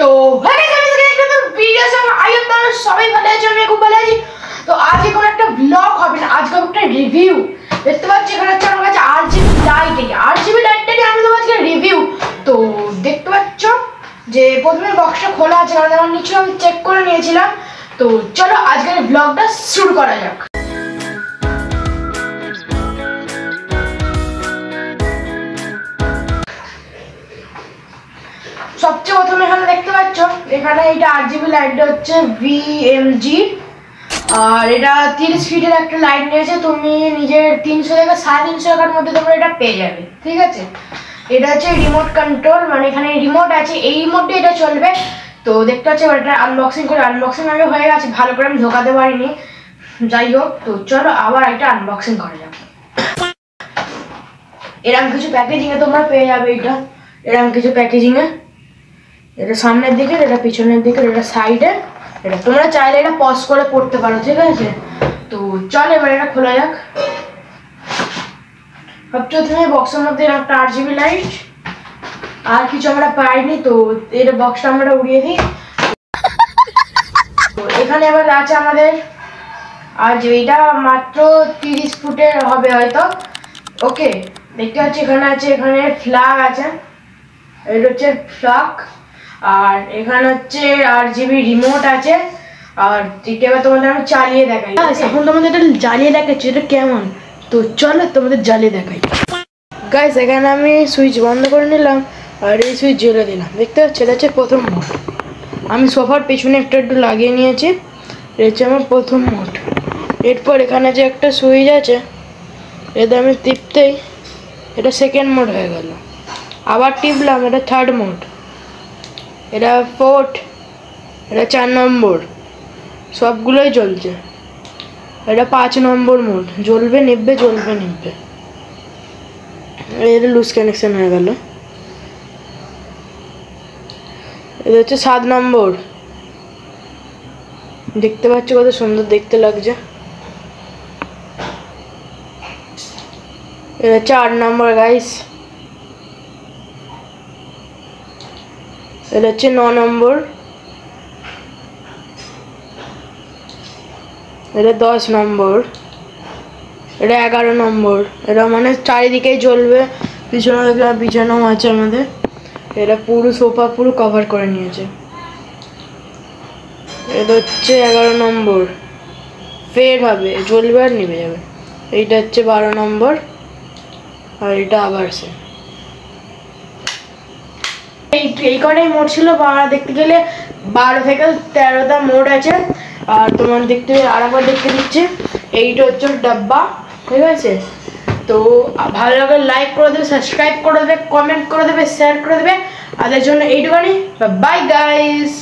তো সবাই ভালো আছে, আমি খুব ভালো আছি। তো আজকে কোনো একটা ব্লগ হবে না, আজকে একটা রিভিউ। দেখতে পাচ্ছি এখানে হচ্ছে আমার কাছে আরজিবি লাইটটাকে আমি দেবো আজকে রিভিউ। তো দেখতে পাচ্ছ যে প্রথমে বক্সটা খোলা আছে, কারণ আমার নিচে আমি চেক করে নিয়েছিলাম। তো চলো আজকের ব্লগটা শুরু করা যাক। সবচেয়ে প্রথমে এখানে দেখতে পাচ্ছ, এখানে এটা আরজিবি লাইটটা হচ্ছে VMG, আর এটা 30 ফিটের একটা লাইট নিয়েছে। তুমি নিজের 300 থেকে 350 টাকার মধ্যে তোমরা এটা পেয়ে যাবে, ঠিক আছে। এটা হচ্ছে রিমোট কন্ট্রোল, মানে এখানে রিমোট আছে, এই রিমোটে এটা চলবে। তো দেখতে পাচ্ছ এটা আনবক্সিং আমি হয়ে গেছে, ভালো করে আমি ঢোকাতে পারিনি, যাই হোক। তো চলো আবার এটা আনবক্সিং করা যাক। এরকম কিছু প্যাকেজিংয়ে তোমরা পেয়ে যাবে, এটা এরকম কিছু প্যাকেজিংয়ে, এটা সামনের দিকে, এটা পিছনের দিকে, এটা সাইডে। এটা তোমরা চাইলে এটা পজ করে পড়তে পারো, ঠিক আছে। তো চল এবার এটা খোলা যাক। সবচেয়ে প্রথমে বক্সের মধ্যে একটা আরজিবি লাইট, আর কিছু আমরা পাইনি। তো এটা বক্সটা আমরা উড়িয়ে দিই। তো এখানে এবার আছে আমাদের, আর এইটা মাত্র 30 ফুটের হবে হয়তো। ওকে, দেখতে পাচ্ছি এখানে আছে, এখানে ফ্ল্যাগ আছে, এটা হচ্ছে ফ্ল্যাগ। আর এখানে হচ্ছে আরজিবি রিমোট আছে। আর এটা এবার তোমাদের আমি চালিয়ে দেখাই। এখন তোমাদের এটা জ্বালিয়ে দেখাচ্ছি এটা কেমন। তো চলো তোমাদের জ্বালিয়ে দেখাই। গাইস, এখানে আমি সুইচ বন্ধ করে নিলাম আর এই সুইচ জ্বেলে দিলাম। দেখতে পাচ্ছি এটা হচ্ছে প্রথম মোড। আমি সোফার পেছনে একটু লাগিয়ে নিয়েছি, এটা হচ্ছে আমার প্রথম মোড। এরপর এখানে যে একটা সুইচ আছে, এটা আমি টিপতেই এটা সেকেন্ড মোড হয়ে গেল। আবার টিপলাম, এটা থার্ড মোড, এটা ফোর্থ, এটা 4 নম্বর, সবগুলোই জ্বলছে। এটা 5 নম্বর মোড, জ্বলবে নিভবে জ্বলবে নিভবে। এটা লুজ কানেকশন হয়ে গেল। এটা হচ্ছে 7 নম্বর, দেখতে পাচ্ছ কত সুন্দর দেখতে লাগছে। এটা 4 নম্বর গাইস। এটা হচ্ছে 9 নম্বর, এটা 10 নম্বর, এটা 11 নম্বর। এটা মানে চারিদিকেই জ্বলবে, পিছনেও আছে আমাদের। এটা পুরো সোফা পুরো কভার করে নিয়েছে। এটা হচ্ছে 11 নম্বর, ফের হবে, জ্বলবে আর নিভে যাবে। এইটা হচ্ছে 12 নম্বর, আর এটা আবার সে এই কটাই মোড ছিল। দেখতে গেলে 12 থেকে 13টা মোড আছে। আর তোমার দেখতে আরেকবার দেখতে দিচ্ছি, এইটা হচ্ছে ডাব্বা, ঠিক আছে। তো ভালো লাগলে লাইক করে দেবে, সাবস্ক্রাইব করে দেবে, কমেন্ট করে দেবে, শেয়ার করে দেবে। আর এর জন্য এইটুখানি, বাই গাইস।